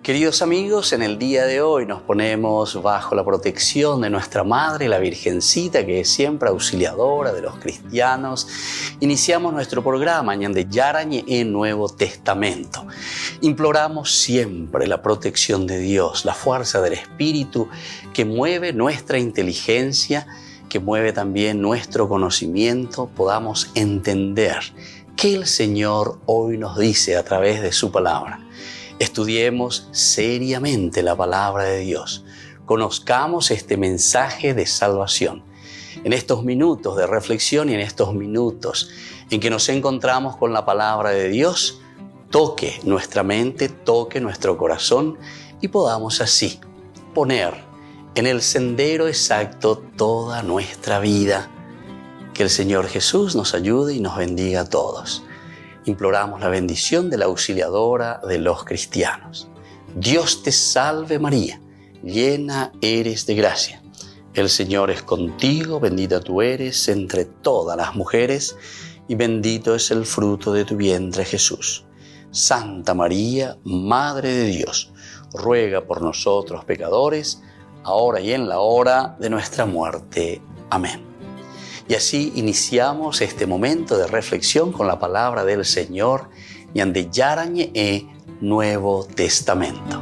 Queridos amigos, en el día de hoy nos ponemos bajo la protección de nuestra Madre, la Virgencita, que es siempre auxiliadora de los cristianos. Iniciamos nuestro programa Ñande Yarañe en Nuevo Testamento. Imploramos siempre la protección de Dios, la fuerza del Espíritu que mueve nuestra inteligencia, que mueve también nuestro conocimiento, podamos entender qué el Señor hoy nos dice a través de su palabra. Estudiemos seriamente la palabra de Dios. Conozcamos este mensaje de salvación. En estos minutos de reflexión y en estos minutos en que nos encontramos con la palabra de Dios, toque nuestra mente, toque nuestro corazón y podamos así poner en el sendero exacto toda nuestra vida. Que el Señor Jesús nos ayude y nos bendiga a todos. Imploramos la bendición de la auxiliadora de los cristianos. Dios te salve María, llena eres de gracia. El Señor es contigo, bendita tú eres entre todas las mujeres y bendito es el fruto de tu vientre Jesús. Santa María, Madre de Dios, ruega por nosotros pecadores, ahora y en la hora de nuestra muerte. Amén. Y así iniciamos este momento de reflexión con la palabra del Señor, Ñande Yarañe Nuevo Testamento.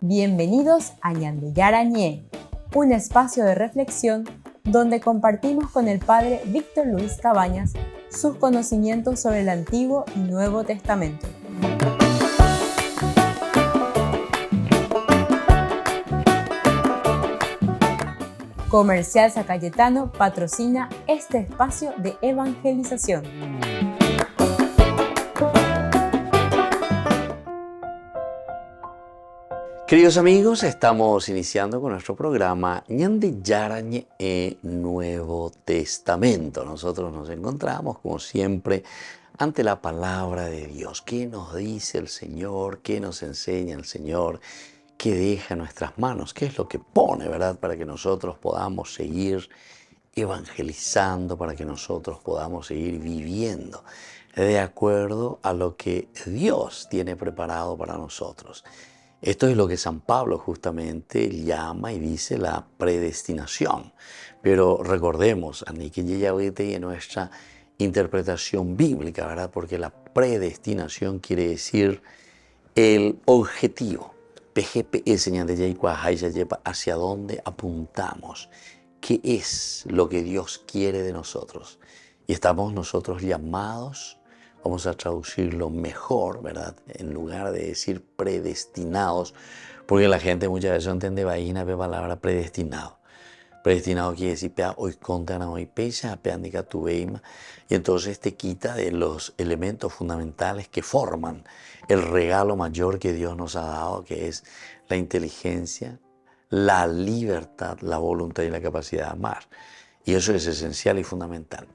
Bienvenidos a Ñande Yarañe, un espacio de reflexión donde compartimos con el Padre Víctor Luis Cabañas sus conocimientos sobre el Antiguo y Nuevo Testamento. Comercial San Cayetano patrocina este espacio de evangelización. Queridos amigos, estamos iniciando con nuestro programa Ñande Yarañe Nuevo Testamento. Nosotros nos encontramos, como siempre, ante la palabra de Dios. ¿Qué nos dice el Señor? ¿Qué nos enseña el Señor? ¿Qué deja en nuestras manos? ¿Qué es lo que pone, verdad? Para que nosotros podamos seguir evangelizando, para que nosotros podamos seguir viviendo de acuerdo a lo que Dios tiene preparado para nosotros. Esto es lo que San Pablo justamente llama y dice la predestinación. Pero recordemos, en nuestra interpretación bíblica, ¿verdad? Porque la predestinación quiere decir el objetivo. Hacia dónde apuntamos, qué es lo que Dios quiere de nosotros. Y estamos nosotros llamados, vamos a traducirlo mejor, ¿verdad? En lugar de decir predestinados, porque la gente muchas veces no entiende la palabra predestinado. Predestinado quiere decir y entonces te quita de los elementos fundamentales que forman el regalo mayor que Dios nos ha dado, que es la inteligencia, la libertad, la voluntad y la capacidad de amar. Y eso es esencial y fundamental.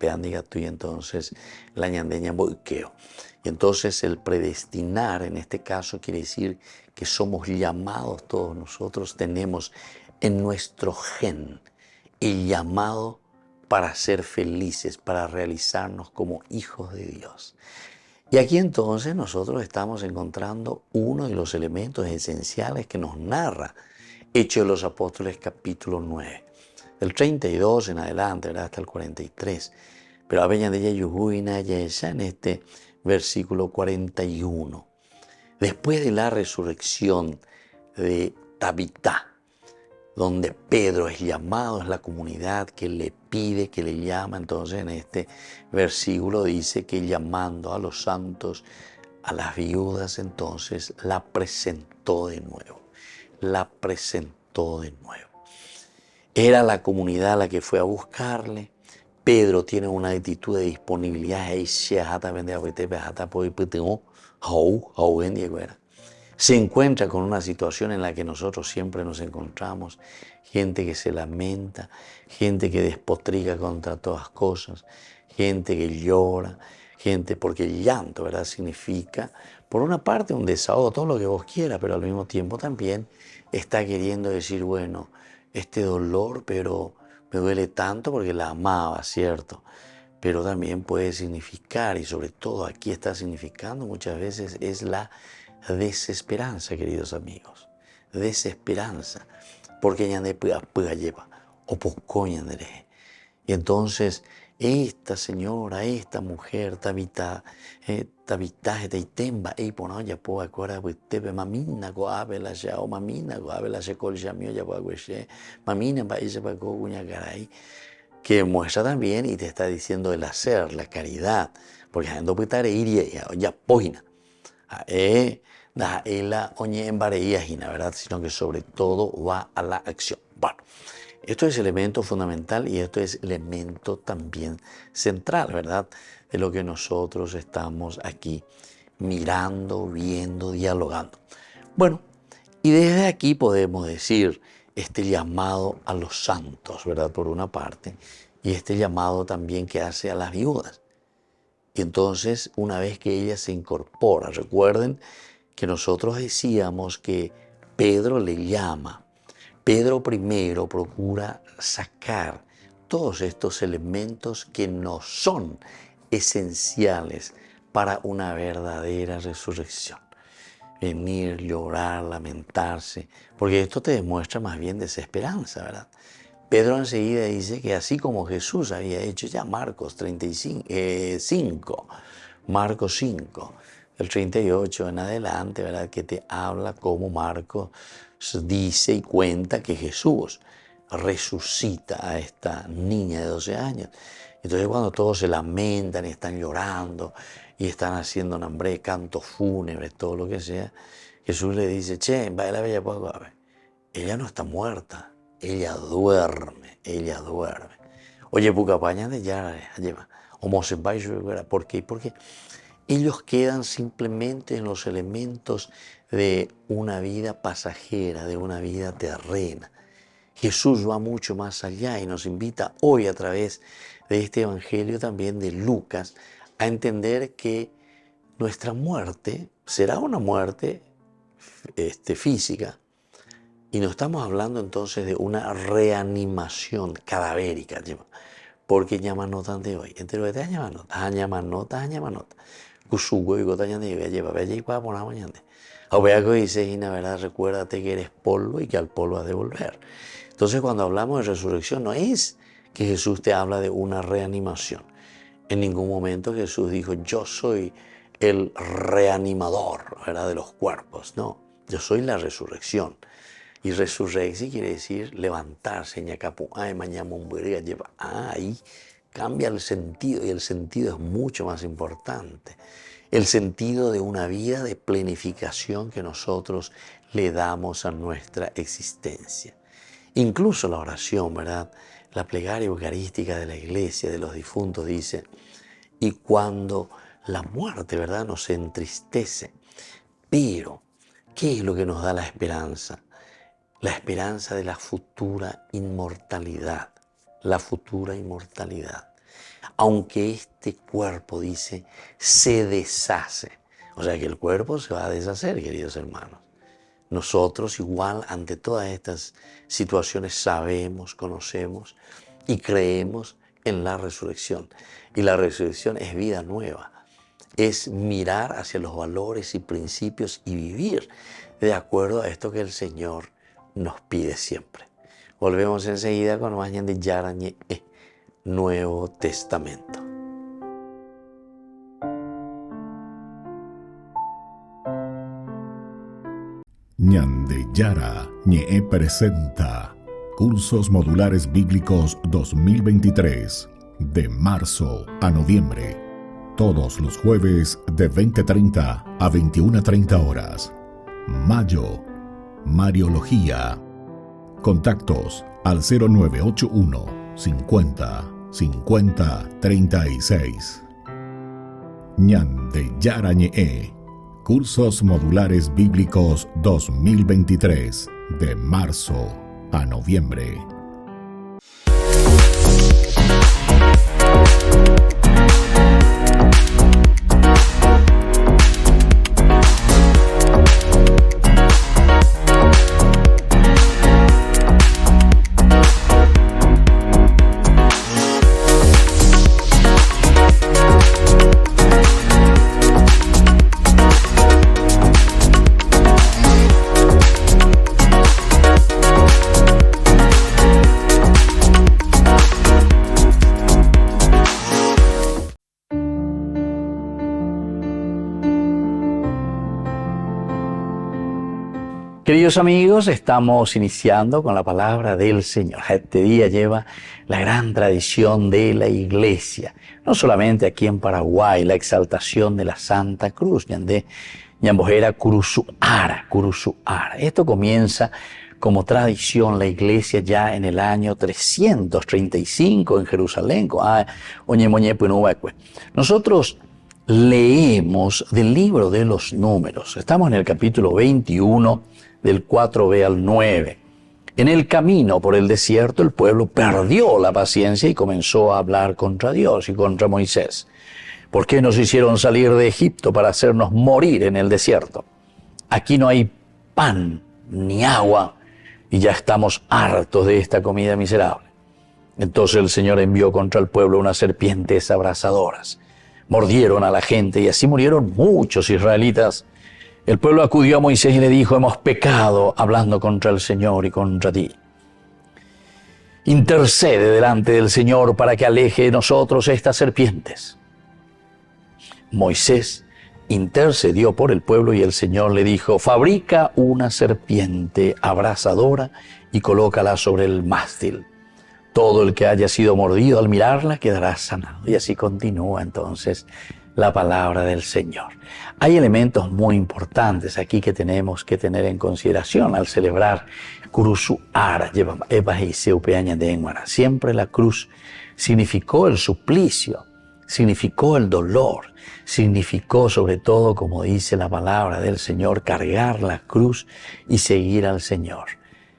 Y entonces la ñandeña boiqueo. Y entonces el predestinar en este caso quiere decir que somos llamados todos nosotros, tenemos en nuestro gen el llamado para ser felices, para realizarnos como hijos de Dios. Y aquí entonces nosotros estamos encontrando uno de los elementos esenciales que nos narra Hechos de los Apóstoles capítulo 9, del 32 en adelante, ¿verdad? Hasta el 43. Pero en este versículo 41. Después de la resurrección de Tabitá, donde Pedro es llamado, es la comunidad que le pide, que le llama. Entonces en este versículo dice que llamando a los santos, a las viudas, entonces la presentó de nuevo. La presentó de nuevo. Era la comunidad la que fue a buscarle. Pedro tiene una actitud de disponibilidad. Se encuentra con una situación en la que nosotros siempre nos encontramos, gente que se lamenta, gente que despotrica contra todas cosas, gente que llora, gente porque el llanto, ¿verdad? Significa, por una parte, un desahogo, todo lo que vos quieras, pero al mismo tiempo también está queriendo decir, bueno, este dolor, pero me duele tanto porque la amaba, ¿cierto? Pero también puede significar, y sobre todo aquí está significando muchas veces, es la desesperanza, queridos amigos. Desesperanza. Porque ñande puga lleva o poscoñandere. Y entonces esta señora, esta mujer, tabita temba, pono ya puedo acordar tebe mamina go abela ya o mamina go abela ya col ya mío ya puedo mamina va ella va go guña garay, que muestra también y te está diciendo el hacer, la caridad, porque ando pitare iría ya poina, da ela oñe embareía gina, ¿verdad? Sino que sobre todo va a la acción. Bueno. Esto es elemento fundamental y esto es elemento también central, ¿verdad? De lo que nosotros estamos aquí mirando, viendo, dialogando. Bueno, y desde aquí podemos decir este llamado a los santos, ¿verdad? Por una parte, y este llamado también que hace a las viudas. Y entonces, una vez que ella se incorpora, recuerden que nosotros decíamos que Pedro le llama. Pedro primero procura sacar todos estos elementos que no son esenciales para una verdadera resurrección. Venir, llorar, lamentarse, porque esto te demuestra más bien desesperanza, ¿verdad? Pedro enseguida dice que así como Jesús había hecho ya Marcos 5, Marcos 5, el 38 en adelante, ¿verdad? Que te habla como Marcos dice y cuenta que Jesús resucita a esta niña de 12 años. Entonces cuando todos se lamentan y están llorando y están haciendo nambré, cantos fúnebres, todo lo que sea, Jesús le dice, che, va la bella poco, a ver, ella no está muerta, ella duerme. Oye, pucapaña de ya lleva, ¿por qué? Porque ellos quedan simplemente en los elementos de una vida pasajera, de una vida terrena. Jesús va mucho más allá y nos invita hoy a través de este evangelio también de Lucas a entender que nuestra muerte será una muerte física y no estamos hablando entonces de una reanimación cadavérica, porque llaman de hoy. Entero de llaman nota. Kusugo y gota ñande lleva bella y para poner mañana. O vea que dice y la verdad, recuérdate que eres polvo y que al polvo has de volver. Entonces cuando hablamos de resurrección no es que Jesús te habla de una reanimación. En ningún momento Jesús dijo yo soy el reanimador, ¿verdad? De los cuerpos. No, yo soy la resurrección. Y resurrexi quiere decir levantarse, ñacapu, ay, mañana lleva, ahí cambia el sentido y el sentido es mucho más importante. El sentido de una vida de planificación que nosotros le damos a nuestra existencia. Incluso la oración, ¿verdad? La plegaria eucarística de la iglesia, de los difuntos, dice, y cuando la muerte, ¿verdad?, nos entristece. Pero, ¿qué es lo que nos da la esperanza? La esperanza de la futura inmortalidad. La futura inmortalidad. Aunque este cuerpo, dice, se deshace. O sea que el cuerpo se va a deshacer, queridos hermanos. Nosotros igual ante todas estas situaciones sabemos, conocemos y creemos en la resurrección. Y la resurrección es vida nueva. Es mirar hacia los valores y principios y vivir de acuerdo a esto que el Señor nos pide siempre. Volvemos enseguida con más de Yarañe, Nuevo Testamento. Ñande Yara Ñe presenta Cursos Modulares Bíblicos 2023 de marzo a noviembre. Todos los jueves de 20:30 a 21:30 horas. Mayo, Mariología. Contactos al 0981 50 50 36. Ñande Yara Ñe. Cursos Modulares Bíblicos 2023 de marzo a noviembre. Queridos amigos, estamos iniciando con la palabra del Señor. Este día lleva la gran tradición de la Iglesia, no solamente aquí en Paraguay, la exaltación de la Santa Cruz, ñandé, ñambojera Curuzuara. Esto comienza como tradición la Iglesia ya en el año 335 en Jerusalén. Nosotros leemos del libro de los Números. Estamos en el capítulo 21, del 4b al 9. En el camino por el desierto, el pueblo perdió la paciencia y comenzó a hablar contra Dios y contra Moisés. ¿Por qué nos hicieron salir de Egipto para hacernos morir en el desierto? Aquí no hay pan ni agua y ya estamos hartos de esta comida miserable. Entonces el Señor envió contra el pueblo unas serpientes abrasadoras. Mordieron a la gente y así murieron muchos israelitas. El pueblo acudió a Moisés y le dijo: hemos pecado hablando contra el Señor y contra ti. Intercede delante del Señor para que aleje de nosotros estas serpientes. Moisés intercedió por el pueblo y el Señor le dijo: fabrica una serpiente abrasadora y colócala sobre el mástil. Todo el que haya sido mordido al mirarla quedará sanado. Y así continúa entonces la palabra del Señor. Hay elementos muy importantes aquí que tenemos que tener en consideración al celebrar Curuzuara. Siempre la cruz significó el suplicio, significó el dolor, significó sobre todo, como dice la palabra del Señor, cargar la cruz y seguir al Señor.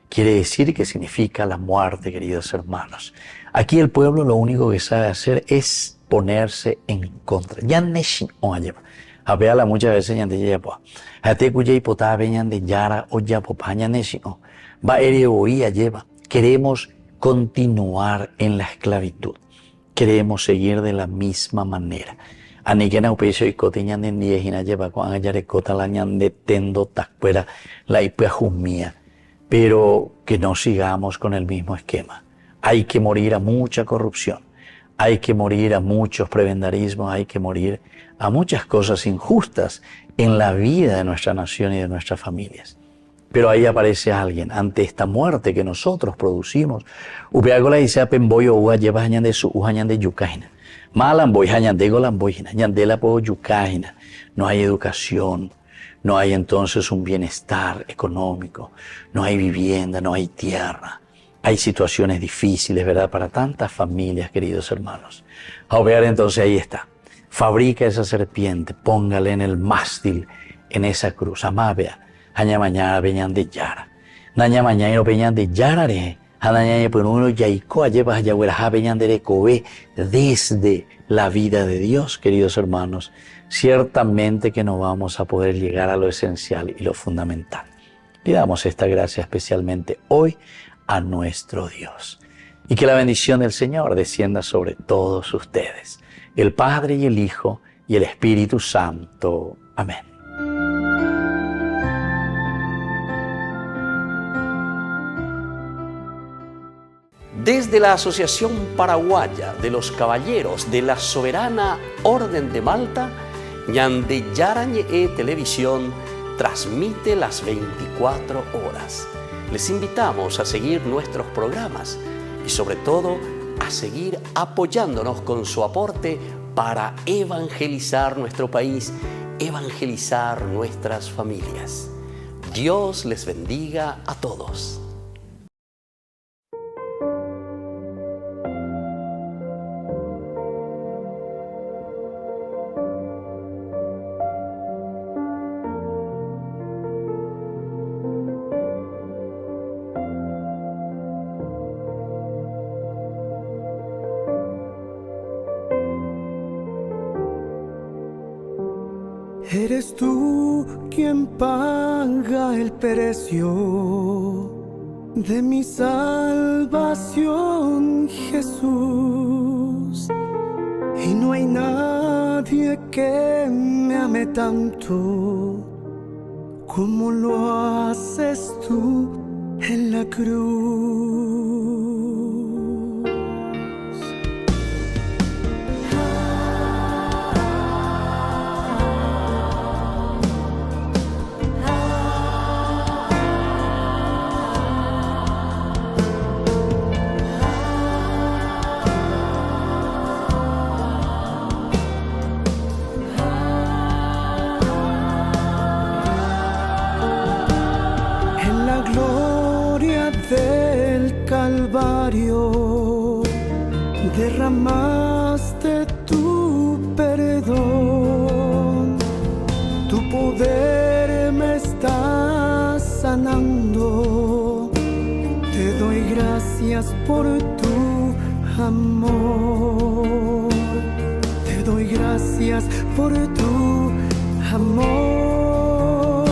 Quiere decir que significa la muerte, queridos hermanos. Aquí el pueblo lo único que sabe hacer es ponerse en contra. Habla muchas veces ñande yapo. Hate cuya hipotave ñande yara o yapo pañanesino. Va ereoía lleva. Queremos continuar en la esclavitud. Queremos seguir de la misma manera. Aniquena upecio y cote ñande niejina lleva con ayarecota la ñande tendo tacuera la ipeajumía. Pero que no sigamos con el mismo esquema. Hay que morir a mucha corrupción. Hay que morir a muchos prebendarismos, hay que morir a muchas cosas injustas en la vida de nuestra nación y de nuestras familias. Pero ahí aparece alguien ante esta muerte que nosotros producimos. Upeagola dice a pemboyo uga lleva hañande su ujañande yucaina. Malamboy hañande golamboyina, ñandela po yucaina. No hay educación, no hay entonces un bienestar económico, no hay vivienda, no hay tierra. Hay situaciones difíciles, ¿verdad? Para tantas familias, queridos hermanos. A ver, entonces ahí está. Fabrica esa serpiente, póngale en el mástil, en esa cruz. Amabea, aña mañana veñan de yara. Naña mañana no veñan de yarare. Anaña pues uno yaiko lleva ayahuera veñan de recobe desde la vida de Dios, queridos hermanos. Ciertamente que no vamos a poder llegar a lo esencial y lo fundamental. Pidamos esta gracia especialmente hoy a nuestro Dios. Y que la bendición del Señor descienda sobre todos ustedes, el Padre y el Hijo y el Espíritu Santo. Amén. Desde la Asociación Paraguaya de los Caballeros de la Soberana Orden de Malta, Ñande Yara Ñe'e Televisión transmite las 24 horas. Les invitamos a seguir nuestros programas y sobre todo a seguir apoyándonos con su aporte para evangelizar nuestro país, evangelizar nuestras familias. Dios les bendiga a todos. Eres tú quien paga el precio de mi salvación, Jesús. Y no hay nadie que me ame tanto como lo haces tú en la cruz. derramaste tu perdón, tu poder me está sanando. Te doy gracias por tu amor, te doy gracias por tu amor.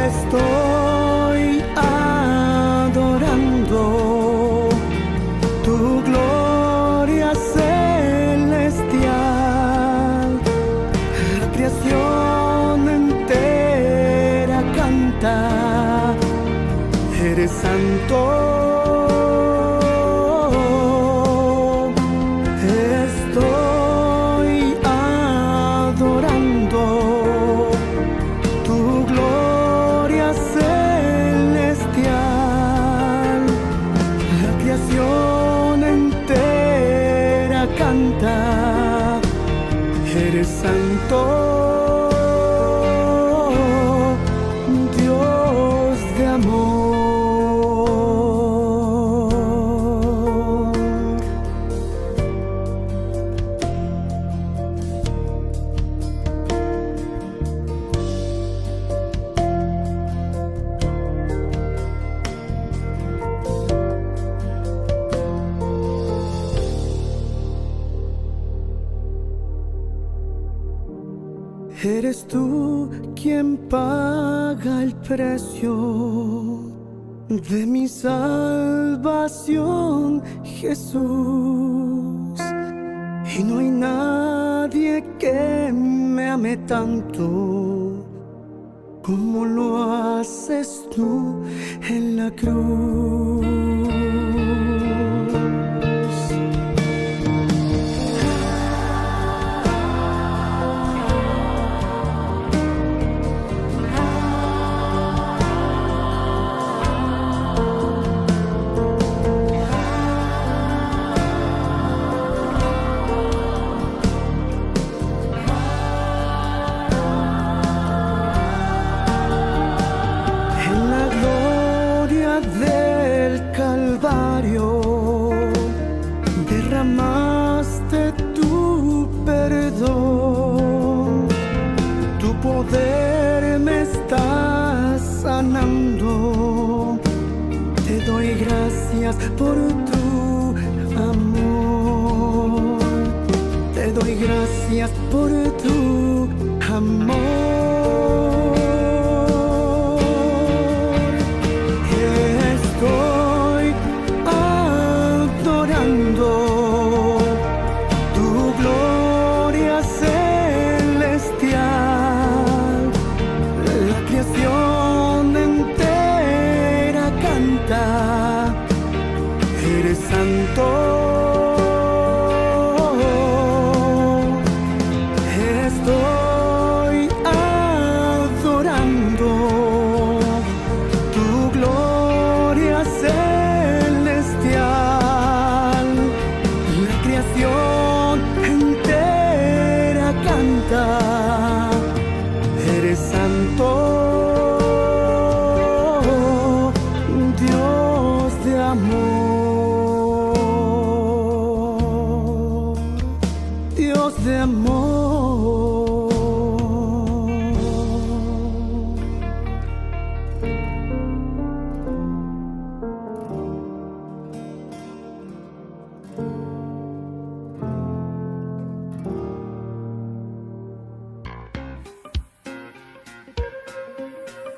Estoy adorando tu gloria celestial. La creación entera canta, eres santo. Estoy adorando tu gloria celestial. La creación entera canta, eres santo, Dios de amor. Eres tú quien paga el precio de mi salvación, Jesús. Y no hay nadie que me ame tanto como lo haces tú en la cruz. Del Calvario derramaste tu perdón, tu poder me está sanando. Te doy gracias por tu amor, te doy gracias por tu amor. Estoy adorando tu gloria celestial. La creación entera canta, eres santo. Estoy adorando tu gloria celestial. La creación entera canta, eres santo, Dios de amor, Dios de amor.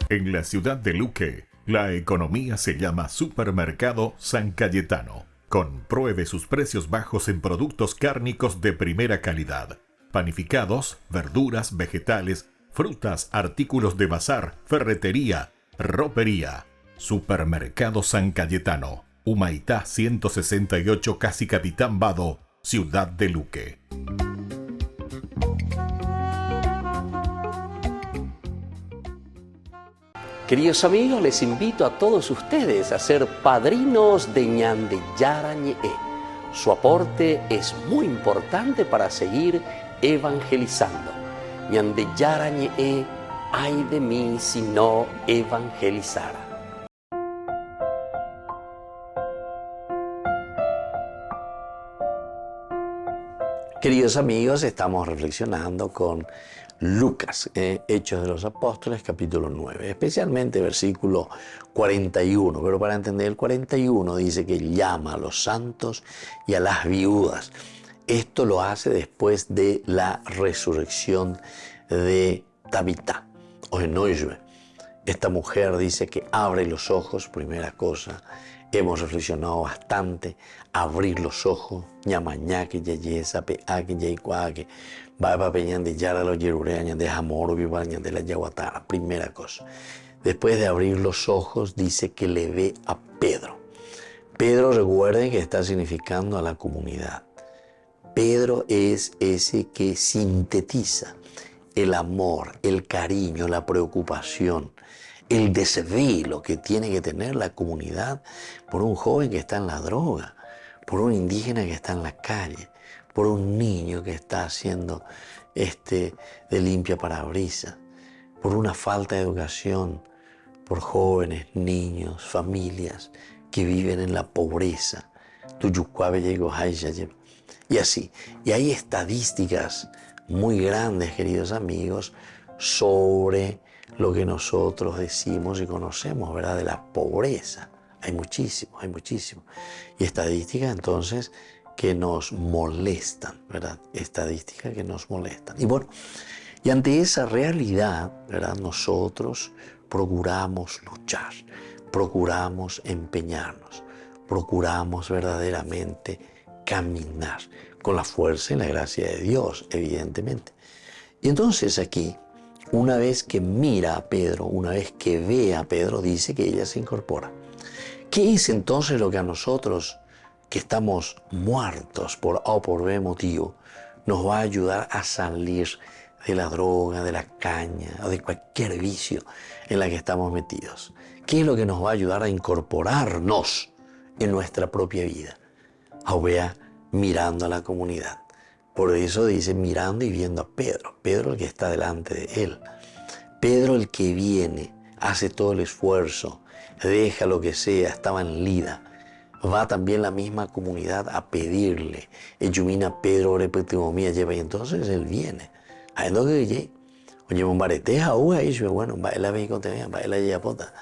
En la ciudad de Luque, la economía se llama Supermercado San Cayetano. Compruebe sus precios bajos en productos cárnicos de primera calidad. Panificados, verduras, vegetales, frutas, artículos de bazar, ferretería, ropería. Supermercado San Cayetano. Humaitá 168, Casi Capitán Vado, ciudad de Luque. Queridos amigos, les invito a todos ustedes a ser padrinos de Ñande Yara Ñe'e. Su aporte es muy importante para seguir evangelizando. Ñande Yara Ñe'e, ay de mí si no evangelizara. Queridos amigos, estamos reflexionando con Lucas, Hechos de los Apóstoles, capítulo 9, especialmente versículo 41. Pero para entender el 41 dice que llama a los santos y a las viudas. Esto lo hace después de la resurrección de Tabitá o Enoybe. Esta mujer dice que abre los ojos, primera cosa. Hemos reflexionado bastante, abrir los ojos, ñamañaque, yeyesa, peaque, yeicuaque, baba peñan de yara los yerureañan de jamoro, vivañan de la yaguatara, primera cosa. Después de abrir los ojos, dice que le ve a Pedro. Pedro, recuerden que está significando a la comunidad. Pedro es ese que sintetiza el amor, el cariño, la preocupación, el desvelo que tiene que tener la comunidad por un joven que está en la droga, por un indígena que está en la calle, por un niño que está haciendo de limpia parabrisas, por una falta de educación, por jóvenes, niños, familias que viven en la pobreza. Y así. Y hay estadísticas muy grandes, queridos amigos, sobre lo que nosotros decimos y conocemos, ¿verdad? De la pobreza. Hay muchísimo. Y estadísticas entonces que nos molestan, ¿verdad? Estadísticas que nos molestan. Y bueno, y ante esa realidad, ¿verdad? Nosotros procuramos luchar, procuramos empeñarnos, procuramos verdaderamente caminar con la fuerza y la gracia de Dios, evidentemente. Y entonces aquí, una vez que mira a Pedro, una vez que ve a Pedro, dice que ella se incorpora. ¿Qué es entonces lo que a nosotros, que estamos muertos por A o por B motivo, nos va a ayudar a salir de la droga, de la caña o de cualquier vicio en la que estamos metidos? ¿Qué es lo que nos va a ayudar a incorporarnos en nuestra propia vida? Vea, mirando a la comunidad. Por eso dice mirando y viendo a Pedro. Pedro el que está delante de él. Pedro el que viene, hace todo el esfuerzo, deja lo que sea, estaba en Lida. Va también la misma comunidad a pedirle. Echumina Pedro repetimomía lleva y entonces él viene. Ahí no que oye, un bareteja y bueno, va la ve con va la yapota.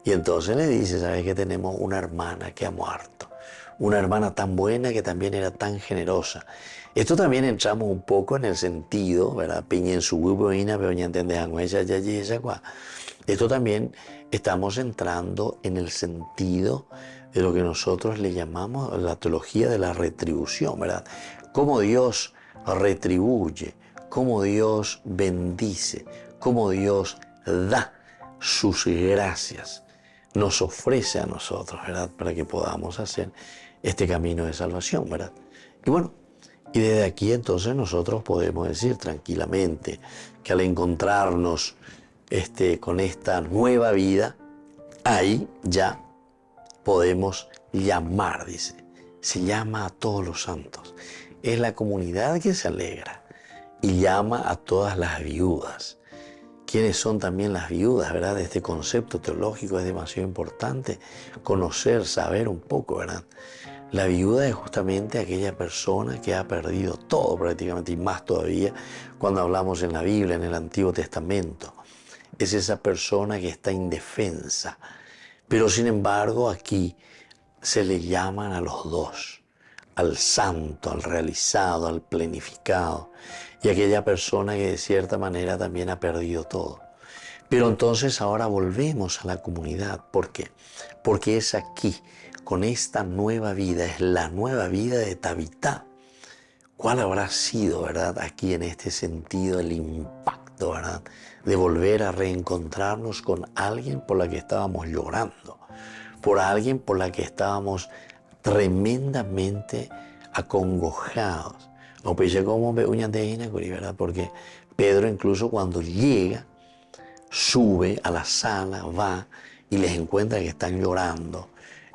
Y entonces le dice, ¿sabes que tenemos una hermana que ha muerto? Una hermana tan buena que también era tan generosa. Esto también entramos un poco en el sentido, ¿verdad? Esto también estamos entrando en el sentido de lo que nosotros le llamamos la teología de la retribución, ¿verdad? Cómo Dios retribuye, cómo Dios bendice, cómo Dios da sus gracias, nos ofrece a nosotros, ¿verdad? Para que podamos hacer este camino de salvación, ¿verdad? Y bueno, y desde aquí entonces nosotros podemos decir tranquilamente que al encontrarnos con esta nueva vida, ahí ya podemos llamar, dice. Se llama a todos los santos. Es la comunidad que se alegra y llama a todas las viudas. ¿Quiénes son también las viudas, verdad? Este concepto teológico es demasiado importante conocer, saber un poco, ¿verdad? La viuda es justamente aquella persona que ha perdido todo prácticamente, y más todavía cuando hablamos en la Biblia, en el Antiguo Testamento. Es esa persona que está indefensa. Pero sin embargo aquí se le llaman a los dos, al santo, al realizado, al plenificado, y aquella persona que de cierta manera también ha perdido todo. Pero entonces ahora volvemos a la comunidad. ¿Por qué? Porque es aquí, con esta nueva vida, es la nueva vida de Tabitá. ¿Cuál habrá sido, verdad, aquí en este sentido el impacto, verdad, de volver a reencontrarnos con alguien por la que estábamos llorando, por alguien por la que estábamos tremendamente acongojados? O pese como uñas de inacuri, ¿verdad? Porque Pedro incluso cuando llega, sube a la sala, va y les encuentra que están llorando.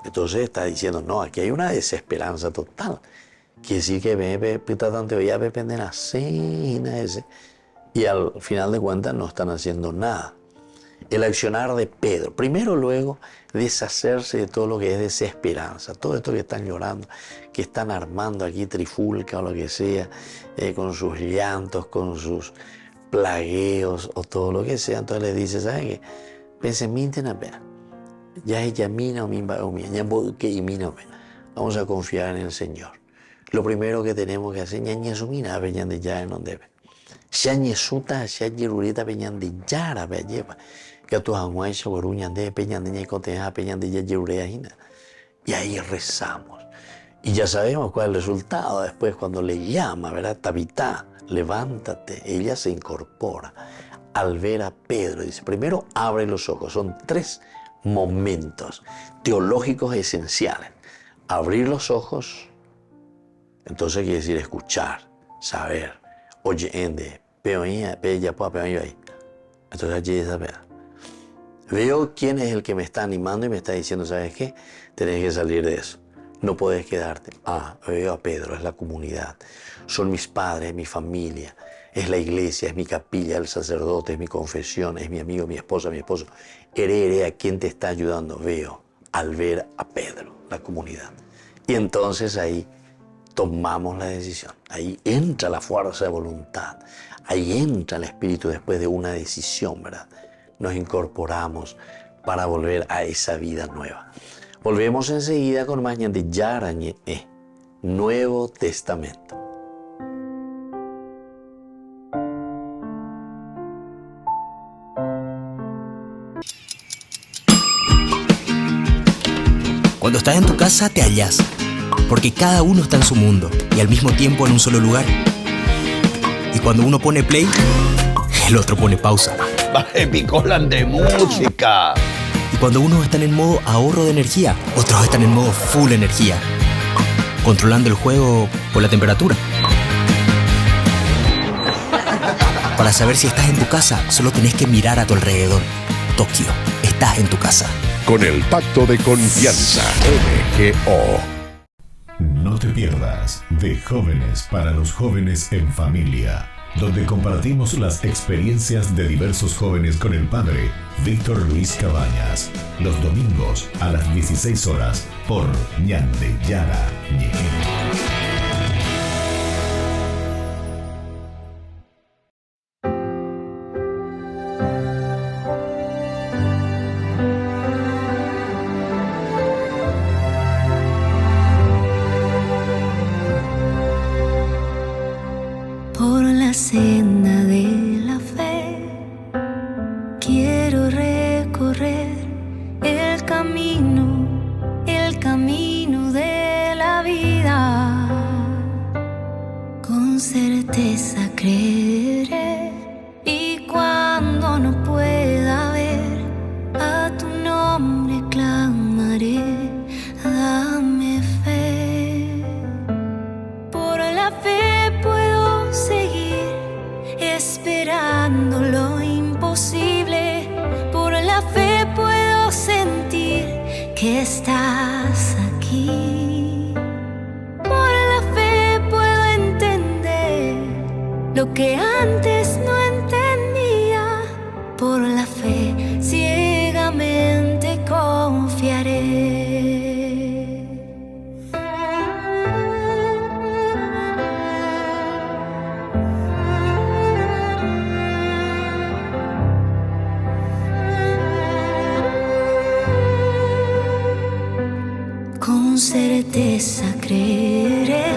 Entonces está diciendo, no, aquí hay una desesperanza total. Quiere decir que y al final de cuentas no están haciendo nada. el accionar de Pedro. Primero, luego, deshacerse de todo lo que es desesperanza, todo esto que están llorando, que están armando aquí trifulca o lo que sea, con sus llantos, con sus plagueos o todo lo que sea. Entonces les dice, ¿saben qué? Pensen, ya ella mina o ya que imina, vamos a confiar en el Señor. Lo primero que tenemos que hacer es sumina peñan de ya no debe. Ya suta, ya yerurita peñan de yara lleva. Que tu aguay saboruñan de peñan de ñecoteja peñan de ya yerurea. Y ahí rezamos. Y ya sabemos cuál es el resultado después cuando le llama, ¿verdad? Tabitá, levántate. Ella se incorpora al ver a Pedro. Dice, primero abre los ojos. Son 3 momentos teológicos esenciales. Abrir los ojos, entonces quiere decir escuchar, saber. Oye, ende, entonces allí es saber. Veo quién es el que me está animando y me está diciendo, ¿sabes qué? Tenés que salir de eso. No podés quedarte. Veo a Pedro, es la comunidad. Son mis padres, mi familia. Es la iglesia, es mi capilla, el sacerdote, es mi confesión, es mi amigo, mi esposa, mi esposo. ¿A quién te está ayudando? Veo al ver a Pedro, la comunidad. Y entonces ahí tomamos la decisión. Ahí entra la fuerza de voluntad. Ahí entra el Espíritu después de una decisión, ¿verdad? Nos incorporamos para volver a esa vida nueva. Volvemos enseguida con más de Yarañe, Nuevo Testamento. Cuando estás en tu casa te hallas, porque cada uno está en su mundo y al mismo tiempo en un solo lugar. Y cuando uno pone play, el otro pone pausa. Picolan de música. Y cuando unos están en modo ahorro de energía, otros están en modo full energía, controlando el juego por la temperatura. Para saber si estás en tu casa, solo tenés que mirar a tu alrededor. Tokio, estás en tu casa. Con el Pacto de Confianza, MGO. No te pierdas de Jóvenes para los Jóvenes en Familia, donde compartimos las experiencias de diversos jóvenes con el padre Víctor Luis Cabañas, los domingos a las 16 horas por Ñande Yara Ñeque. Por la senda de la fe quiero recorrer el camino de la vida. Con certeza creeré, y cuando no pueda ver a tu nombre clamaré, dame fe. Por la fe puedo seguir esperando lo imposible. Por la fe puedo sentir que estás aquí. Por la fe puedo entender lo que antes no entendía. Por la fe ciegamente confiaré. Con certeza creeré,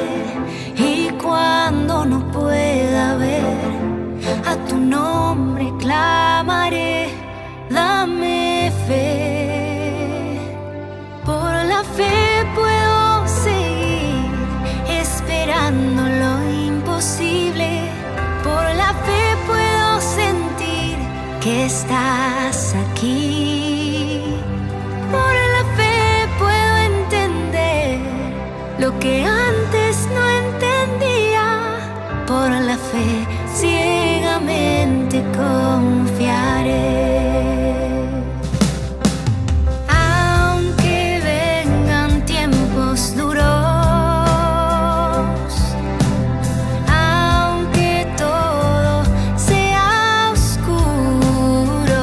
y cuando no pueda ver a tu nombre clamaré, dame fe. Por la fe puedo seguir esperando lo imposible. Por la fe puedo sentir que estás aquí. Por la fe puedo entender lo que antes no entendía. Por la fe ciegamente confiaré. Aunque vengan tiempos duros, aunque todo sea oscuro,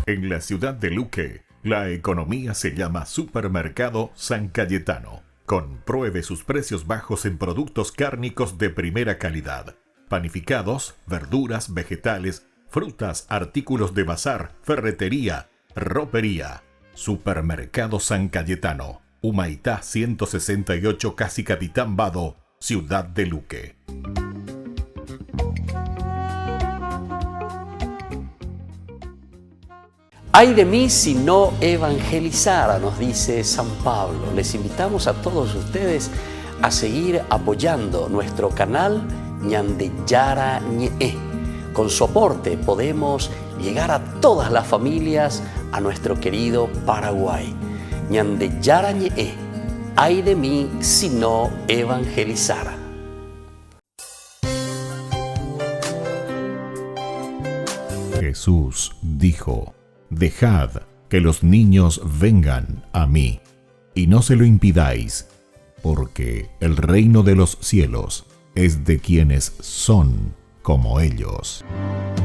En la ciudad de Luque, la economía se llama Supermercado San Cayetano. Compruebe sus precios bajos en productos cárnicos de primera calidad. Panificados, verduras, vegetales, frutas, artículos de bazar, ferretería, ropería. Supermercado San Cayetano. Humaitá 168, Casi Capitán Vado, ciudad de Luque. Ay de mí si no evangelizara, nos dice San Pablo. Les invitamos a todos ustedes a seguir apoyando nuestro canal Ñande Yara Ñe. Con su aporte podemos llegar a todas las familias a nuestro querido Paraguay. Ñande Yara Ñe. Ay de mí si no evangelizara. Jesús dijo: Dejad que los niños vengan a mí, y no se lo impidáis, porque el reino de los cielos es de quienes son como ellos.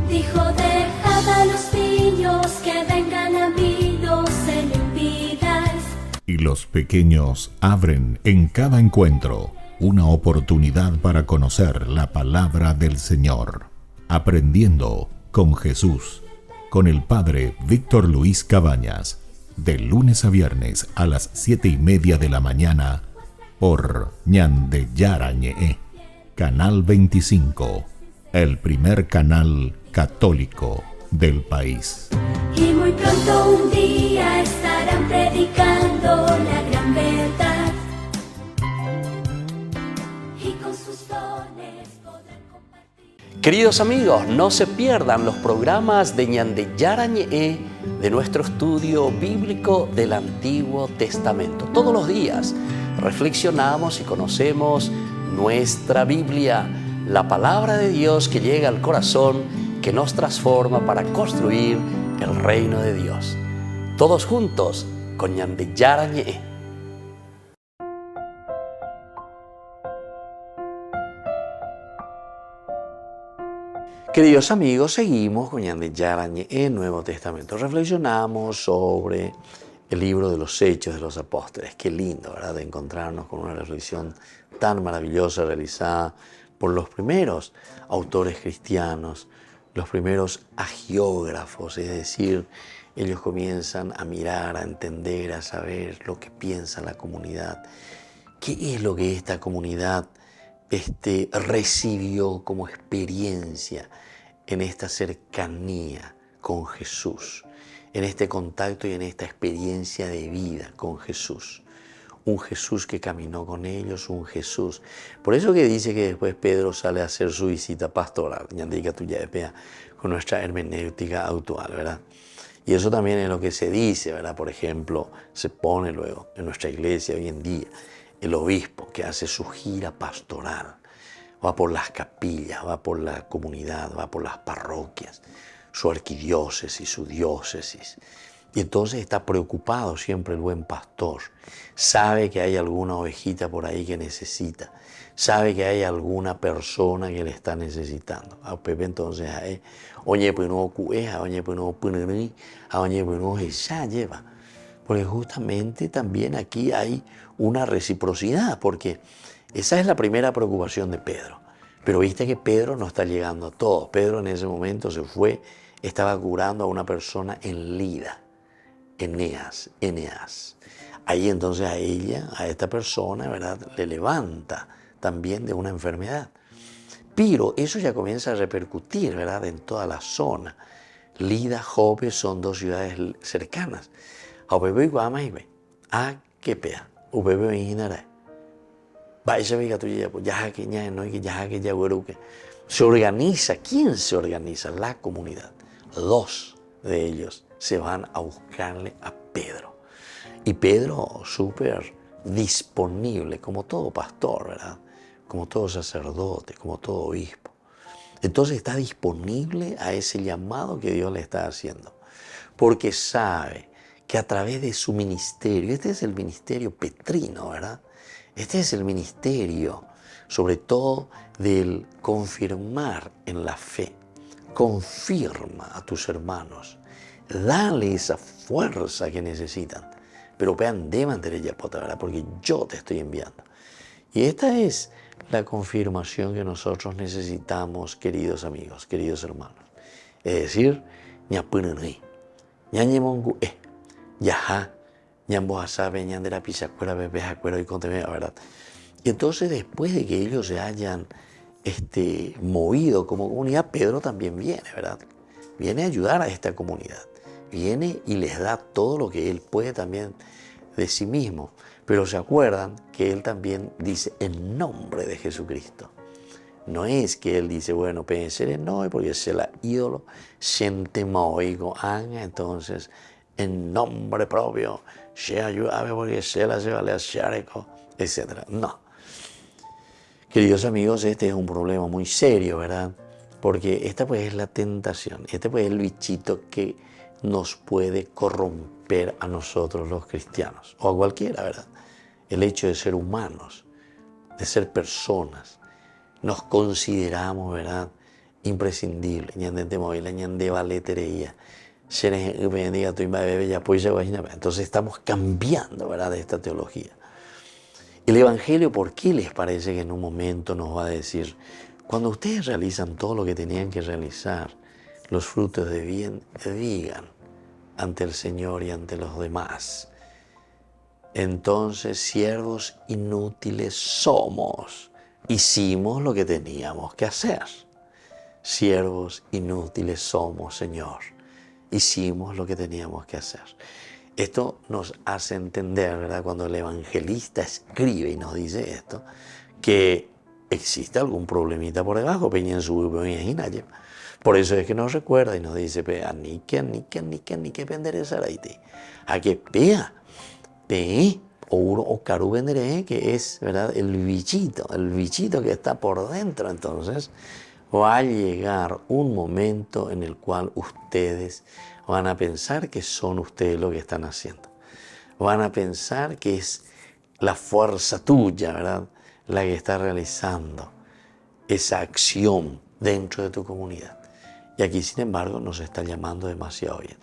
Dijo, dejad a los niños que vengan a mí, no se lo impidáis. Y los pequeños abren en cada encuentro una oportunidad para conocer la palabra del Señor, aprendiendo con Jesús, con el Padre Víctor Luis Cabañas, de lunes a viernes a las 7:30 de la mañana, por Ñande Yara Ñe, Canal 25, el primer canal católico del país. Y muy pronto un día estarán predicando la gran verdad. Y con sus dones podrán compartir. Queridos amigos, no se pierdan los programas de Ñande Yara Ñe de nuestro estudio bíblico del Antiguo Testamento. Todos los días reflexionamos y conocemos nuestra Biblia, la palabra de Dios que llega al corazón, que nos transforma para construir el reino de Dios. Todos juntos con Ñande Yara Ñe. Queridos amigos, seguimos con Ñande Yara Ñe en Nuevo Testamento. Reflexionamos sobre el libro de los Hechos de los Apóstoles. Qué lindo, ¿verdad?, de encontrarnos con una reflexión tan maravillosa realizada por los primeros autores cristianos, los primeros agiógrafos, es decir, ellos comienzan a mirar, a entender, a saber lo que piensa la comunidad. ¿Qué es lo que esta comunidad recibió como experiencia en esta cercanía con Jesús, en este contacto y en esta experiencia de vida con Jesús? Un Jesús que caminó con ellos, un Jesús. Por eso que dice que después Pedro sale a hacer su visita pastoral, con nuestra hermenéutica actual, ¿verdad? Y eso también es lo que se dice, ¿verdad? Por ejemplo, se pone luego en nuestra iglesia hoy en día el obispo que hace su gira pastoral. Va por las capillas, va por la comunidad, va por las parroquias, su arquidiócesis, su diócesis. Y entonces está preocupado siempre el buen pastor. Sabe que hay alguna ovejita por ahí que necesita. Sabe que hay alguna persona que le está necesitando. A Pepe entonces, lleva. Porque justamente también aquí hay una reciprocidad, porque esa es la primera preocupación de Pedro. Pero viste que Pedro no está llegando a todos. Pedro en ese momento se fue, estaba curando a una persona en Lida. Eneas. Ahí entonces a ella, a esta persona, ¿verdad?, le levanta también de una enfermedad. Pero eso ya comienza a repercutir, ¿verdad?, en toda la zona. Lida, Jope son dos ciudades cercanas. Jope y Guamaibe. Ah, qué pea. Ubebe y Hinara. Vaya viga tuya, pues ya que ya no hay que ya que ya que se organiza. ¿Quién se organiza? La comunidad. Dos de ellos se van a buscarle a Pedro. Y Pedro súper disponible, como todo pastor, ¿verdad?, como todo sacerdote, como todo obispo. Entonces está disponible a ese llamado que Dios le está haciendo, porque sabe que a través de su ministerio, este es el ministerio petrino, ¿verdad? Este es el ministerio, sobre todo, del confirmar en la fe. Confirma a tus hermanos, dale esa fuerza que necesitan. Pero vean, deban derecha ¿verdad? Porque yo te estoy enviando. Y esta es la confirmación que nosotros necesitamos, queridos amigos, queridos hermanos. Es decir, ñapununui, ñañemongu yaja, ñamboasabe, ñandera pisacuera, bebejacuera y conteme, ¿verdad? Y entonces después de que ellos se hayan movido como comunidad, Pedro también viene, ¿verdad? Viene a ayudar a esta comunidad. Viene y les da todo lo que él puede también de sí mismo. Pero se acuerdan que él también dice en nombre de Jesucristo. No es que él dice, bueno, pensé no, porque es el ídolo, siente moigo, entonces en nombre propio, se ayuda porque se la lleva a Shareco, etc. No. Queridos amigos, este es un problema muy serio, ¿verdad? Porque esta pues es la tentación, este pues es el bichito que nos puede corromper a nosotros los cristianos, o a cualquiera, ¿verdad? El hecho de ser humanos, de ser personas, nos consideramos, ¿verdad?, imprescindibles. Entonces estamos cambiando, ¿verdad?, de esta teología. El Evangelio, ¿por qué les parece que en un momento nos va a decir, cuando ustedes realizan todo lo que tenían que realizar, los frutos de bien, digan ante el Señor y ante los demás? Entonces, siervos inútiles somos. Hicimos lo que teníamos que hacer. Siervos inútiles somos, Señor. Hicimos lo que teníamos que hacer. Esto nos hace entender, ¿verdad?, cuando el evangelista escribe y nos dice esto, que existe algún problemita por debajo. Por eso es que nos recuerda y nos dice, ni que penderezar ahí. A que pea. O caru venderé, que es, ¿verdad?, el bichito que está por dentro. Entonces va a llegar un momento en el cual ustedes van a pensar que son ustedes lo que están haciendo. Van a pensar que es la fuerza tuya, ¿verdad?, la que está realizando esa acción dentro de tu comunidad. Y aquí, sin embargo, nos está llamando demasiado bien.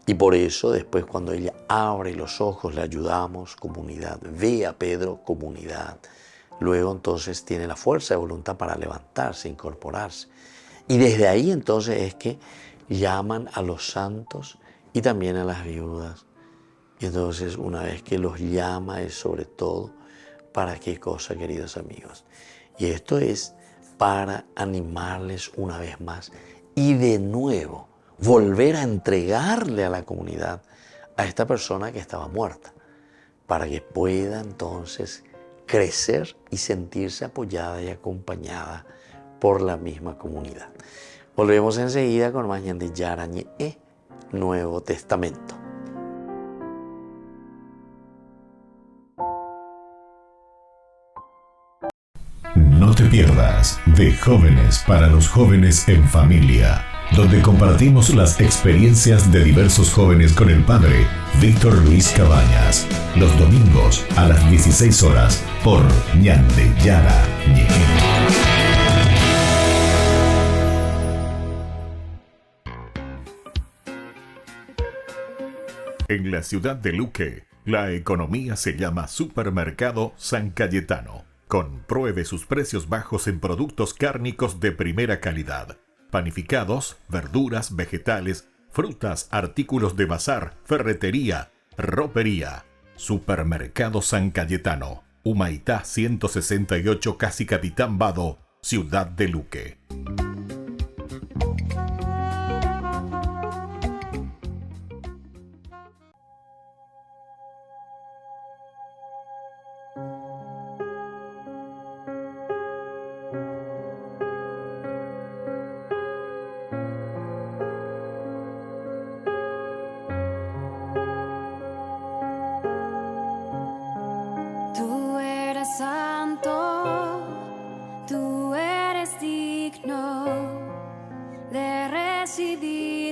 Y por eso después, cuando ella abre los ojos, le ayudamos, comunidad, ve a Pedro, comunidad. Luego entonces tiene la fuerza de voluntad para levantarse, incorporarse. Y desde ahí entonces es que llaman a los santos y también a las viudas. Y entonces una vez que los llama es sobre todo, ¿para qué cosa, queridos amigos? Y esto es para animarles una vez más y de nuevo volver a entregarle a la comunidad a esta persona que estaba muerta, para que pueda entonces crecer y sentirse apoyada y acompañada por la misma comunidad. Volvemos enseguida con más de Yarañe, Nuevo Testamento. No te pierdas de Jóvenes para los Jóvenes en Familia, donde compartimos las experiencias de diversos jóvenes con el padre Víctor Luis Cabañas, los domingos a las 16 horas por Ñande Yara Ñe. En la ciudad de Luque, la economía se llama Supermercado San Cayetano. Compruebe sus precios bajos en productos cárnicos de primera calidad. Panificados, verduras, vegetales, frutas, artículos de bazar, ferretería, ropería. Supermercado San Cayetano, Humaitá 168, Casi Capitán Vado, Ciudad de Luque.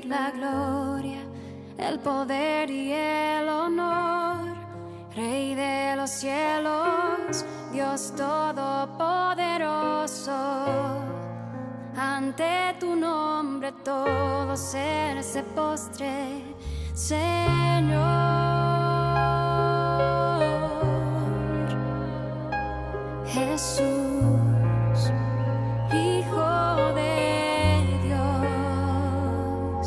La gloria, el poder y el honor, Rey de los cielos, Dios todopoderoso. ante tu nombre todo ser se postre, Señor. Jesús, Hijo de Dios,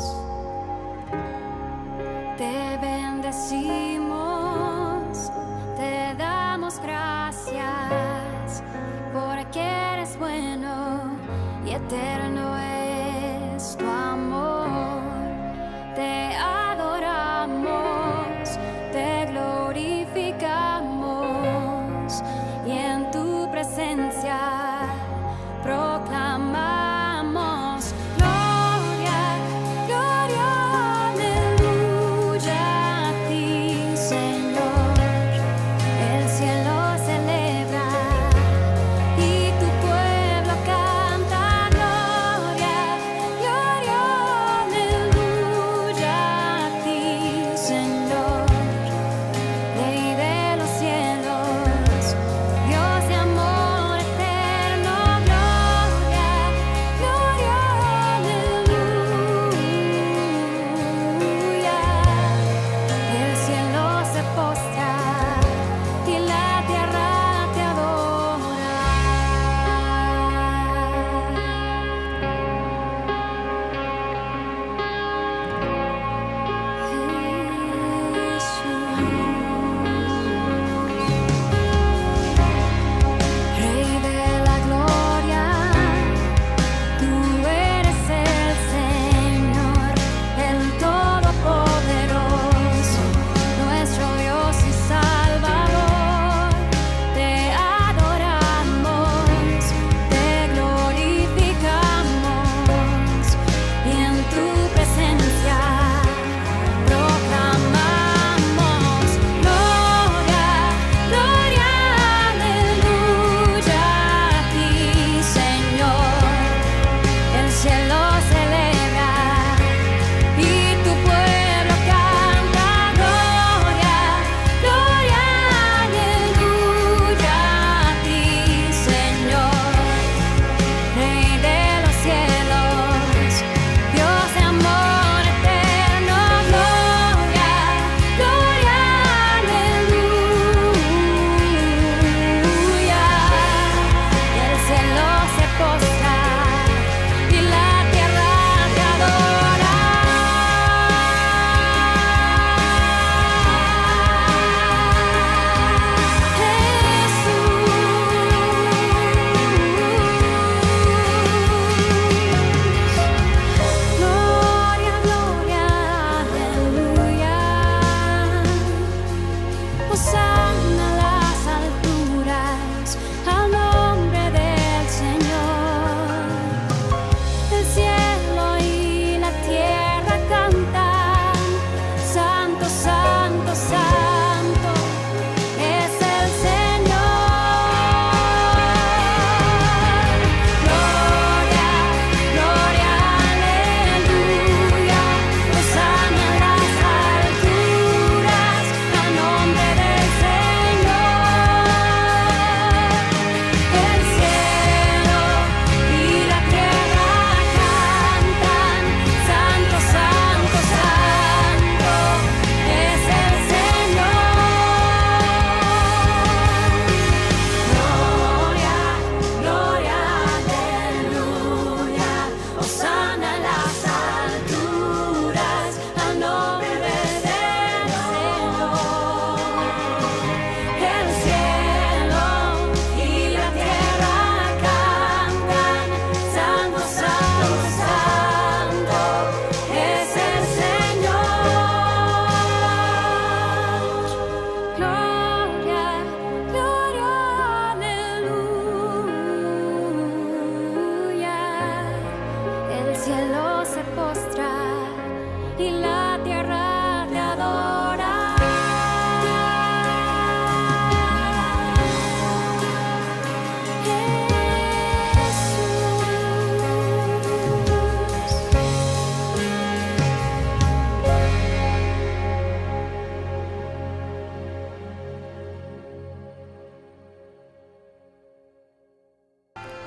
te bendecimos, te damos gracias, porque eres bueno y eterno es tu amor. Te adoramos, te glorificamos y en tu presencia proclamamos gloria, gloria, aleluya a ti,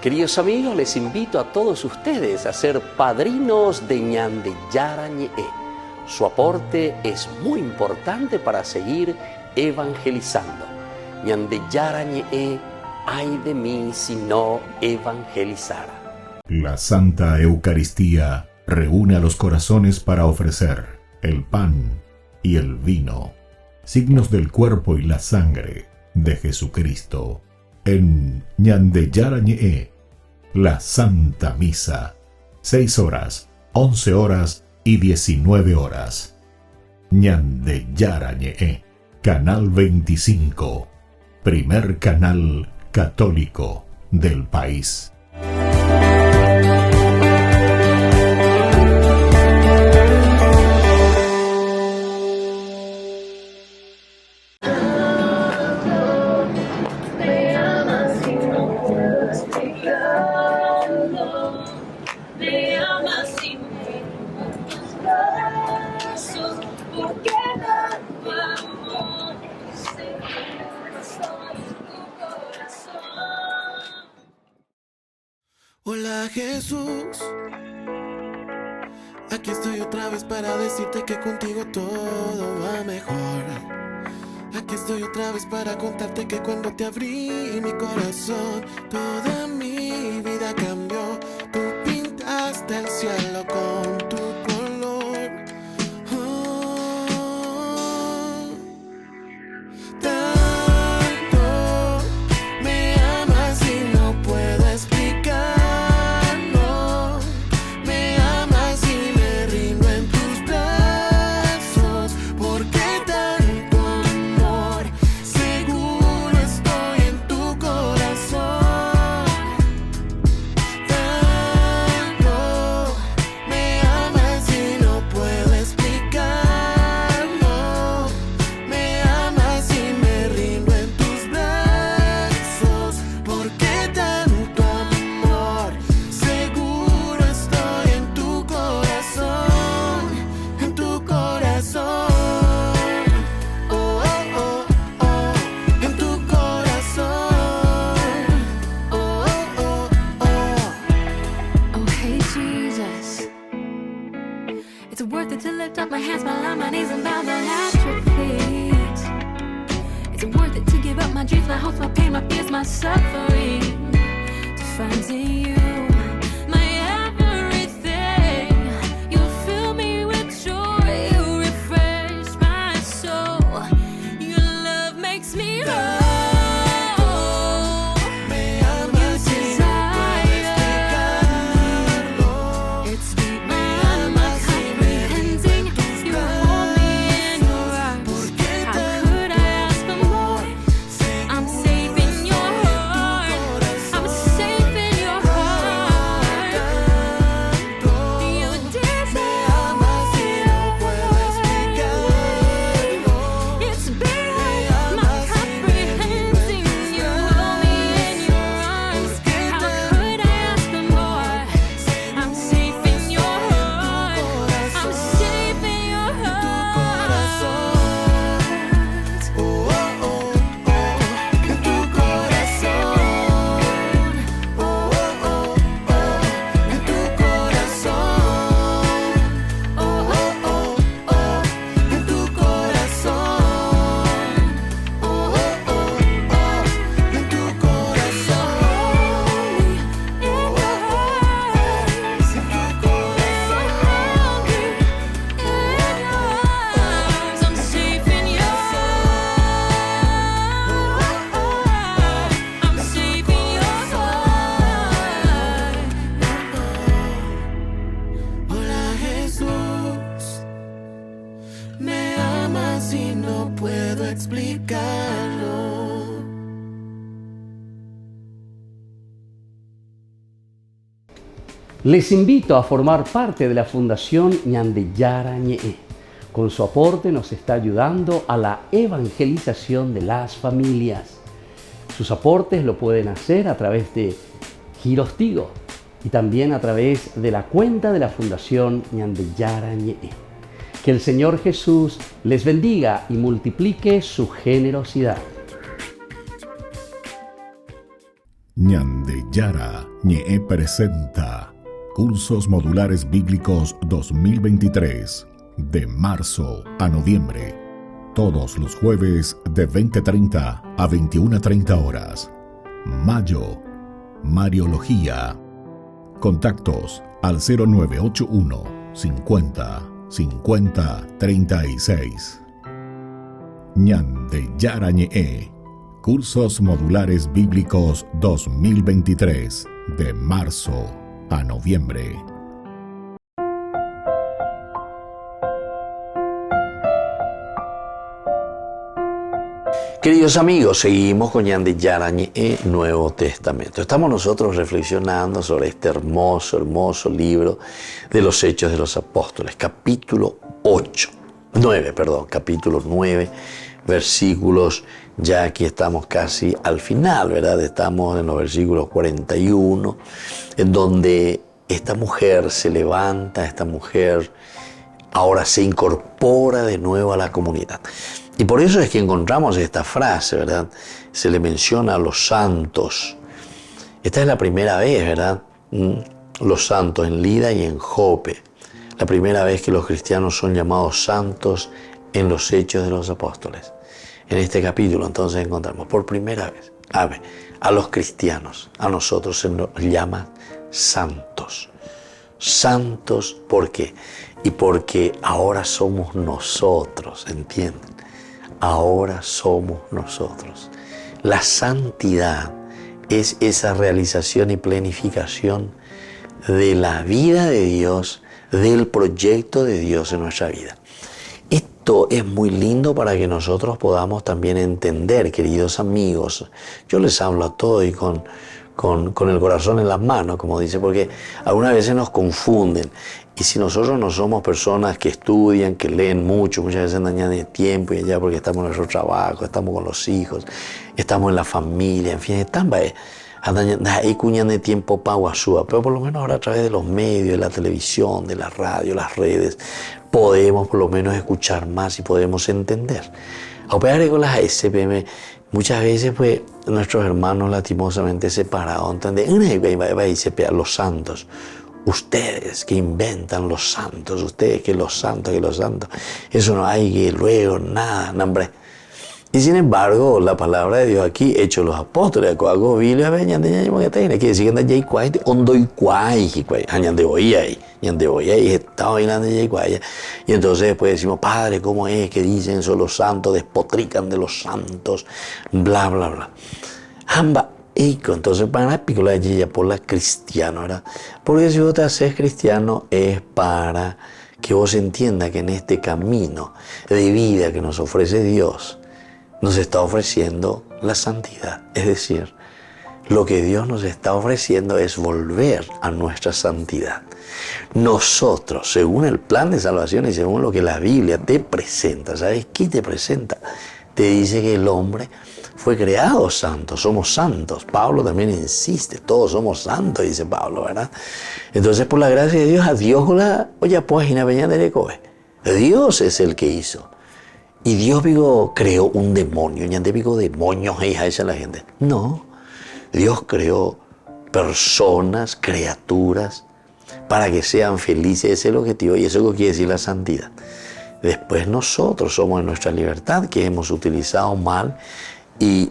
Queridos amigos, les invito a todos ustedes a ser padrinos de Ñande Yarañe. Su aporte es muy importante para seguir evangelizando. Ñande Yarañe, ay de mí si no evangelizara. La Santa Eucaristía reúne a los corazones para ofrecer el pan y el vino, signos del cuerpo y la sangre de Jesucristo. En Ñande Yarañe, la Santa Misa, 6 horas, 11 horas y 19 horas. Ñande Yarañe, Canal 25, primer canal católico del país. Hola Jesús, aquí estoy otra vez para decirte que contigo todo va mejor. Aquí estoy otra vez para contarte que cuando te abrí mi corazón, toda mi vida cambió. Tú pintaste el cielo con tu color. Tanto me amas y no puedo explicarlo. Me amas y me rindo en tus brazos. ¿Por qué tanto amor? Seguro estoy en tu corazón. Tanto me amas y no puedo explicarlo. Me amas y me rindo en tus brazos. ¿Por qué tanto amor? Seguro estoy en tu corazón. En tu corazón. Oh, oh, oh, oh. En tu corazón. Oh, oh, oh, oh. Oh, hey, Jesus. It's worth it to lift up my hands while on my knees and bow down at your feet. It's worth it to give up my dreams, my hopes, my pain, my fears, my suffering. To find in you my everything. You fill me with joy, you refresh my soul. Your love makes me whole. Me amas y no puedo explicarlo. It's deep beyond my comprehending. You hold me in your arms. ¿Por qué How tanto could I ask for more? I'm safe in your heart. I'm safe in your heart. You did Me amas y no puedo explicarlo. It's beyond my comprehending. You hold me in your arms. How could I ask for more? I'm safe in your heart. I'm safe in your heart. Oh, oh, oh, oh. En tu corazón. Oh, oh, oh, oh. En tu corazón. Oh, oh, oh, oh. En tu corazón. Oh, oh, oh, oh. En tu I'm safe in your heart. I'm safe in your heart. Hola Jesús, me amas y no puedo explicarlo. Les invito a formar parte de la Fundación Ñande Yarañe. Con su aporte nos está ayudando a la evangelización de las familias. Sus aportes lo pueden hacer a través de Giros Tigo y también a través de la cuenta de la Fundación Ñande Yarañe. Que el Señor Jesús les bendiga y multiplique su generosidad. Ñande Yara Ñe presenta Cursos Modulares Bíblicos 2023, de marzo a noviembre. Todos los jueves de 20:30 a 21:30 horas. Mayo, Mariología. Contactos al 0981 50 50 36. Ñande Yarañe. Cursos Modulares Bíblicos 2023, de marzo a noviembre. Queridos amigos, seguimos con Ñande Yarañe, Nuevo Testamento. Estamos nosotros reflexionando sobre este hermoso, hermoso libro de los Hechos de los Apóstoles, capítulo 9, versículos, ya aquí estamos casi al final, ¿verdad? Estamos en los versículos 41, en donde esta mujer se levanta, esta mujer ahora se incorpora de nuevo a la comunidad. Y por eso es que encontramos esta frase, ¿verdad? Se le menciona a los santos. Esta es la primera vez, ¿verdad? Los santos en Lida y en Jope. La primera vez que los cristianos son llamados santos en los Hechos de los Apóstoles. En este capítulo entonces encontramos por primera vez a los cristianos, a nosotros se nos llama santos. Santos, ¿por qué? Y porque ahora somos nosotros, ¿entienden? Ahora somos nosotros. La santidad es esa realización y planificación de la vida de Dios, del proyecto de Dios en nuestra vida. Esto es muy lindo para que nosotros podamos también entender, queridos amigos. Yo les hablo a todos y con el corazón en las manos, como dice, porque algunas veces nos confunden. Y si nosotros no somos personas que estudian, que leen mucho, muchas veces andan de tiempo y allá porque estamos en nuestro trabajo, estamos con los hijos, estamos en la familia, en fin, andan ahí cuñan de tiempo para Guasúa, pero por lo menos ahora a través de los medios, de la televisión, de la radio, las redes, podemos por lo menos escuchar más y podemos entender. A operar con las SPM, muchas veces pues nuestros hermanos lastimosamente separados, ¿entendés? Los santos. Ustedes que inventan los santos, ustedes que los santos, eso no hay que luego, nada, hombre. Y sin embargo, la palabra de Dios aquí, Hechos de los Apóstoles, quiere decir que y entonces después decimos, Padre, ¿cómo es que dicen eso los santos, despotrican de los santos, bla, bla, bla? Entonces, para la película de por la cristiana, ¿verdad? Porque si vos te haces cristiano es para que vos entiendas que en este camino de vida que nos ofrece Dios, nos está ofreciendo la santidad. Es decir, lo que Dios nos está ofreciendo es volver a nuestra santidad. Nosotros, según el plan de salvación y según lo que la Biblia te presenta, ¿sabes qué te presenta? Te dice que el hombre fue creado santo, somos santos. Pablo también insiste, todos somos santos, dice Pablo, ¿verdad? Entonces, por la gracia de Dios, a Dios Dios es el que hizo. Y Dios creó un demonio, ya te digo demonios, a esa la gente. No, Dios creó personas, criaturas, para que sean felices, ese es el objetivo, y eso es lo que quiere decir la santidad. Después nosotros somos en nuestra libertad, que hemos utilizado mal, y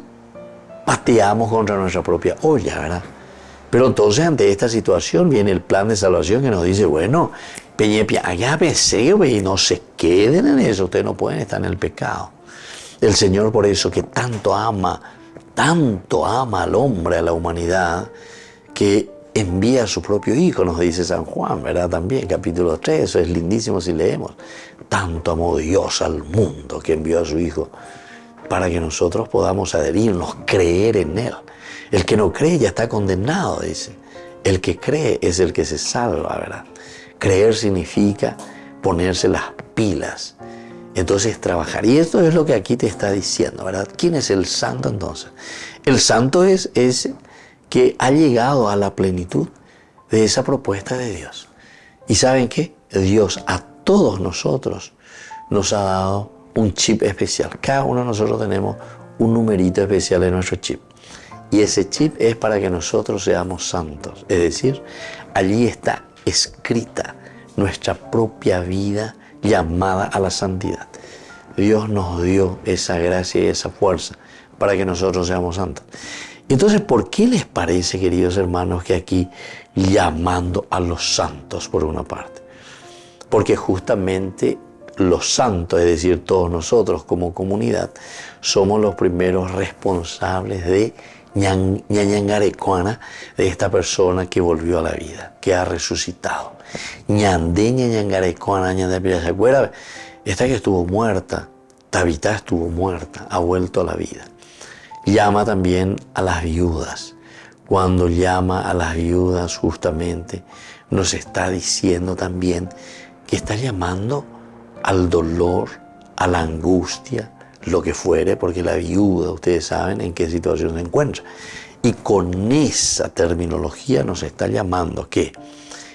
pateamos contra nuestra propia olla, ¿verdad? Pero entonces ante esta situación viene el plan de salvación que nos dice, bueno, allá y no se queden en eso, ustedes no pueden estar en el pecado. El Señor por eso que tanto ama al hombre, a la humanidad, que envía a su propio Hijo, nos dice San Juan, ¿verdad? También, capítulo 3, eso es lindísimo si leemos. Tanto amó Dios al mundo que envió a su Hijo para que nosotros podamos adherirnos, creer en Él. El que no cree ya está condenado, dice. El que cree es el que se salva, ¿verdad? Creer significa ponerse las pilas. Entonces trabajar. Y esto es lo que aquí te está diciendo, ¿verdad? ¿Quién es el santo entonces? El santo es ese que ha llegado a la plenitud de esa propuesta de Dios. ¿Y saben qué? Dios a todos nosotros nos ha dado un chip especial. Cada uno de nosotros tenemos un numerito especial en nuestro chip. Y ese chip es para que nosotros seamos santos. Es decir, allí está escrita nuestra propia vida llamada a la santidad. Dios nos dio esa gracia y esa fuerza para que nosotros seamos santos. Entonces, ¿por qué les parece, queridos hermanos, que aquí llamando a los santos por una parte? Porque justamente los santos, es decir, todos nosotros como comunidad, somos los primeros responsables de Ñañangarecuana, de esta persona que volvió a la vida, que ha resucitado. Ñandé Ñañangarecuana, Ñandé, ¿se acuerdan? Esta que estuvo muerta, Tabitá estuvo muerta, ha vuelto a la vida. Llama también a las viudas. Cuando llama a las viudas, justamente, nos está diciendo también que está llamando al dolor, a la angustia, lo que fuere, porque la viuda, ustedes saben en qué situación se encuentra. Y con esa terminología nos está llamando que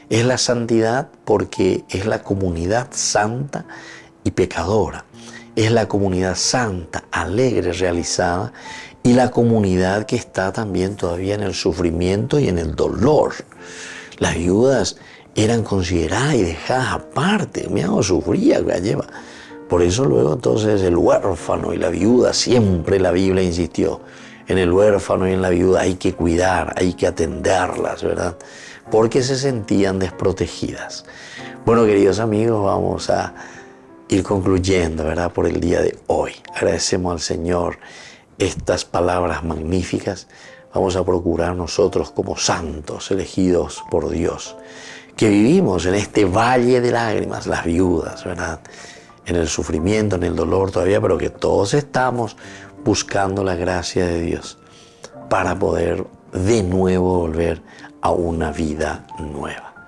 es la santidad porque es la comunidad santa y pecadora. Es la comunidad santa, alegre, realizada, y la comunidad que está también todavía en el sufrimiento y en el dolor. Las viudas eran consideradas y dejadas aparte. Mira cómo sufría que la lleva. Por eso luego entonces el huérfano y la viuda, siempre la Biblia insistió, en el huérfano y en la viuda hay que cuidar, hay que atenderlas, ¿verdad? Porque se sentían desprotegidas. Bueno, queridos amigos, vamos a ir concluyendo, ¿verdad? Por el día de hoy. Agradecemos al Señor estas palabras magníficas. Vamos a procurar nosotros como santos elegidos por Dios, que vivimos en este valle de lágrimas, las viudas, ¿verdad? En el sufrimiento, en el dolor todavía, pero que todos estamos buscando la gracia de Dios para poder de nuevo volver a una vida nueva.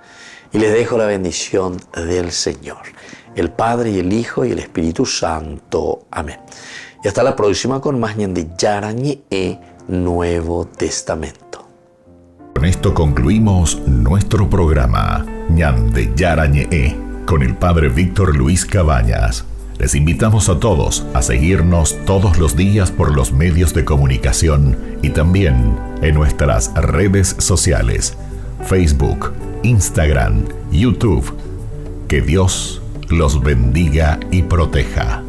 Y les dejo la bendición del Señor, el Padre y el Hijo y el Espíritu Santo. Amén. Y hasta la próxima con más Ñande Yarañe Nuevo Testamento. Con esto concluimos nuestro programa Ñande Yarañe con el Padre Víctor Luis Cabañas. Les invitamos a todos a seguirnos todos los días por los medios de comunicación y también en nuestras redes sociales, Facebook, Instagram, YouTube. Que Dios los bendiga y proteja.